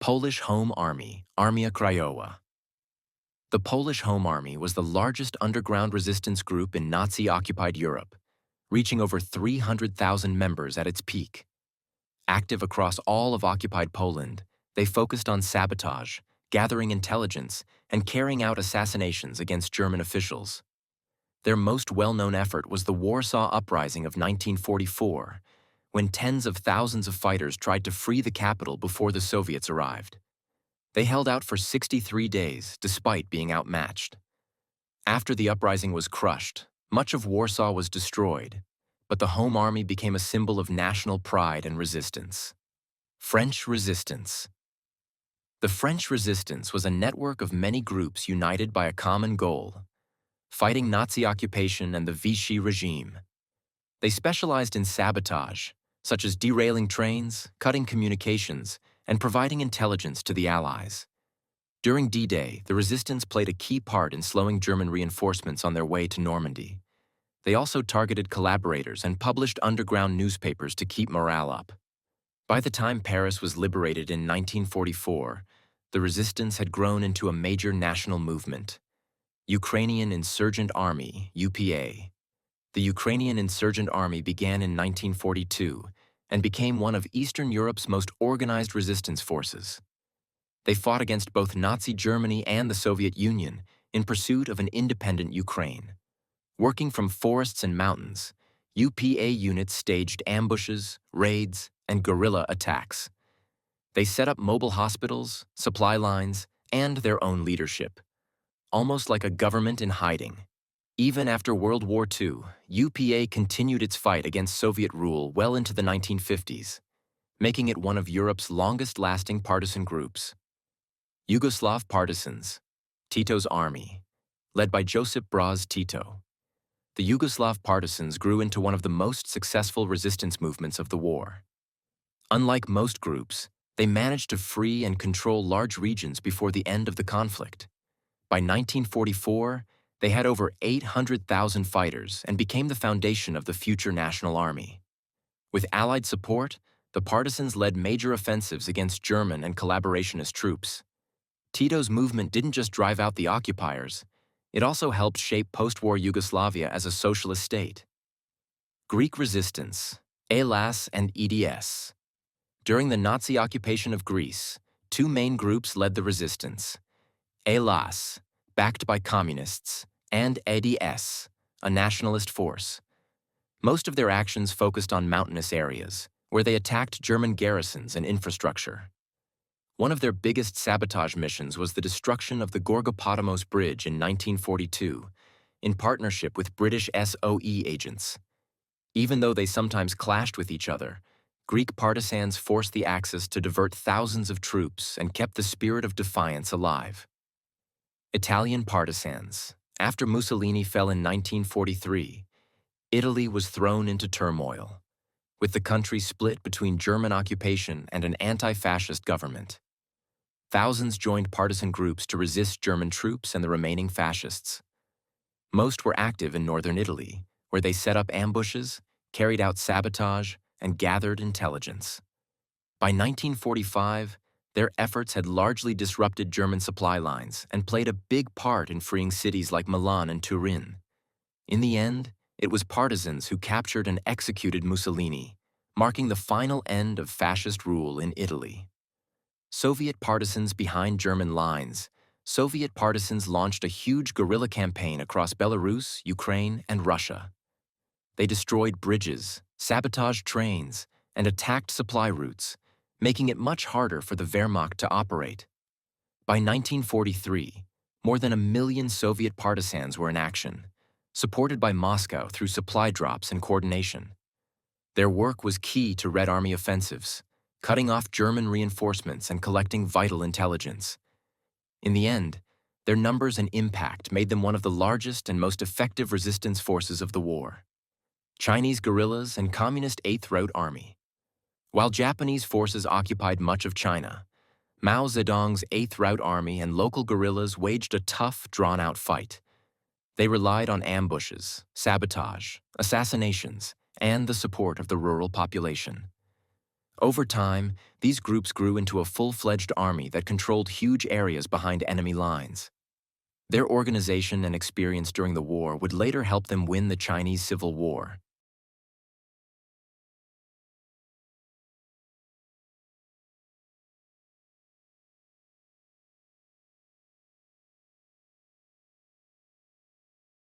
Polish Home Army, Armia Krajowa. The Polish Home Army was the largest underground resistance group in Nazi-occupied Europe, reaching over 300,000 members at its peak. Active across all of occupied Poland, they focused on sabotage, gathering intelligence, and carrying out assassinations against German officials. Their most well-known effort was the Warsaw Uprising of 1944, when tens of thousands of fighters tried to free the capital before the Soviets arrived. They held out for 63 days, despite being outmatched. After the uprising was crushed, much of Warsaw was destroyed, but the Home Army became a symbol of national pride and resistance. French Resistance. The French Resistance was a network of many groups united by a common goal: fighting Nazi occupation and the Vichy regime. They specialized in sabotage, such as derailing trains, cutting communications, and providing intelligence to the Allies. During D-Day, the resistance played a key part in slowing German reinforcements on their way to Normandy. They also targeted collaborators and published underground newspapers to keep morale up. By the time Paris was liberated in 1944, the resistance had grown into a major national movement. Ukrainian Insurgent Army, UPA. The Ukrainian Insurgent Army began in 1942 and became one of Eastern Europe's most organized resistance forces. They fought against both Nazi Germany and the Soviet Union in pursuit of an independent Ukraine. Working from forests and mountains, UPA units staged ambushes, raids, and guerrilla attacks. They set up mobile hospitals, supply lines, and their own leadership, almost like a government in hiding. Even after World War II, UPA continued its fight against Soviet rule well into the 1950s, making it one of Europe's longest-lasting partisan groups. Yugoslav Partisans, Tito's army, led by Josip Broz Tito. The Yugoslav Partisans grew into one of the most successful resistance movements of the war. Unlike most groups, they managed to free and control large regions before the end of the conflict. By 1944, they had over 800,000 fighters and became the foundation of the future National Army. With Allied support, the partisans led major offensives against German and collaborationist troops. Tito's movement didn't just drive out the occupiers, it also helped shape post-war Yugoslavia as a socialist state. Greek resistance, ELAS and EDS. During the Nazi occupation of Greece, two main groups led the resistance: ELAS, backed by communists, and EDS, a nationalist force. Most of their actions focused on mountainous areas, where they attacked German garrisons and infrastructure. One of their biggest sabotage missions was the destruction of the Gorgopotamos Bridge in 1942, in partnership with British SOE agents. Even though they sometimes clashed with each other, Greek partisans forced the Axis to divert thousands of troops and kept the spirit of defiance alive. Italian partisans. After Mussolini fell in 1943, Italy was thrown into turmoil, with the country split between German occupation and an anti-fascist government. Thousands joined partisan groups to resist German troops and the remaining fascists. Most were active in northern Italy, where they set up ambushes, carried out sabotage, and gathered intelligence. By 1945, their efforts had largely disrupted German supply lines and played a big part in freeing cities like Milan and Turin. In the end, it was partisans who captured and executed Mussolini, marking the final end of fascist rule in Italy. Soviet partisans behind German lines. Soviet partisans launched a huge guerrilla campaign across Belarus, Ukraine, and Russia. They destroyed bridges, sabotaged trains, and attacked supply routes, making it much harder for the Wehrmacht to operate. By 1943, more than 1 million Soviet partisans were in action, supported by Moscow through supply drops and coordination. Their work was key to Red Army offensives, cutting off German reinforcements and collecting vital intelligence. In the end, their numbers and impact made them one of the largest and most effective resistance forces of the war. Chinese guerrillas and Communist Eighth Route Army. While Japanese forces occupied much of China, Mao Zedong's Eighth Route Army and local guerrillas waged a tough, drawn-out fight. They relied on ambushes, sabotage, assassinations, and the support of the rural population. Over time, these groups grew into a full-fledged army that controlled huge areas behind enemy lines. Their organization and experience during the war would later help them win the Chinese Civil War.